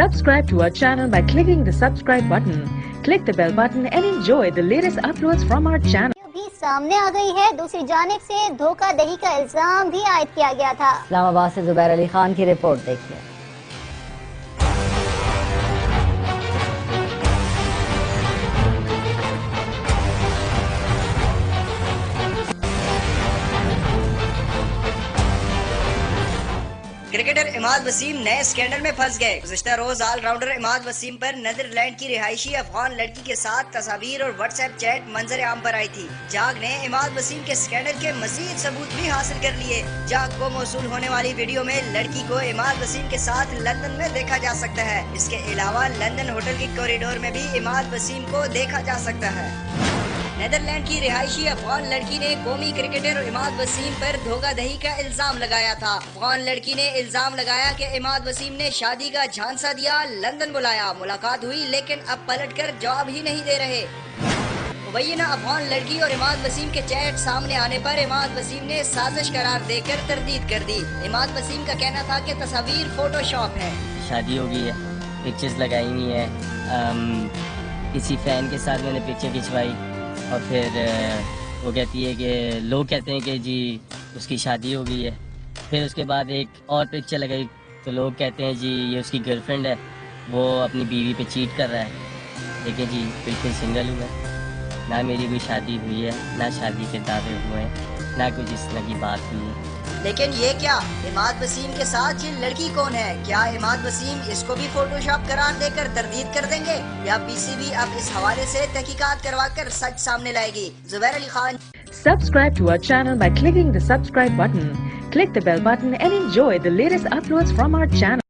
Subscribe to our channel by clicking the subscribe button. Click the bell button and enjoy the latest uploads from our channel. भी सामने आ गई है। दूसरी जानिब से धोखाधड़ी का इल्जाम भी आयद किया गया था। इस्लामाबाद से जुबैर अली खान की रिपोर्ट देखिए। क्रिकेटर इमाद वसीम नए स्कैंडल में फंस गए। गुज़िश्ता रोज ऑलराउंडर इमाद वसीम पर नीदरलैंड की रिहायशी अफगान लड़की के साथ तस्वीर और व्हाट्सएप चैट मंजर आम पर आई थी। जाग ने इमाद वसीम के स्कैंडल के मजीद सबूत भी हासिल कर लिए। जाग को मौसूल होने वाली वीडियो में लड़की को इमाद वसीम के साथ लंदन में देखा जा सकता है। इसके अलावा लंदन होटल के कॉरिडोर में भी इमाद वसीम को देखा जा सकता है। नीदरलैंड की रिहायशी अफगान लड़की ने कौमी क्रिकेटर इमाद वसीम पर धोखाधड़ी का इल्जाम लगाया था। अफगान लड़की ने इल्जाम लगाया कि इमाद वसीम ने शादी का झांसा दिया, लंदन बुलाया, मुलाकात हुई, लेकिन अब पलटकर जवाब ही नहीं दे रहे। मुबैना अफगान लड़की और इमाद वसीम के चैट सामने आने पर इमाद वसीम ने साजिश करार देकर तरदीद कर दी। इमाद वसीम का कहना था कि तस्वीर फोटोशॉप है। शादी हो गई है, पिक्चर्स लगाई हुई है, किसी फैन के साथ मैंने पिक्चर खिंचवाई और फिर वो कहती है कि लोग कहते हैं कि जी उसकी शादी हो गई है। फिर उसके बाद एक और पिक्चर लगाई तो लोग कहते हैं जी ये उसकी गर्लफ्रेंड है, वो अपनी बीवी पे चीट कर रहा है। लेकिन जी बिल्कुल सिंगल हूँ मैं, ना मेरी कोई शादी हुई है, ना शादी के दावे हुए हैं, ना कुछ इस तरह की बात हुई है। लेकिन ये क्या, इमाद वसीम के साथ ये लड़की कौन है? क्या इमाद वसीम इसको भी फोटोशॉप करार देकर तरदीद कर देंगे या पीसीबी अब इस हवाले से तहकीकात करवाकर सच सामने लाएगी? Zubair Ali Khan. Subscribe to our channel by clicking the subscribe button. Click the bell button and enjoy the latest uploads from our channel.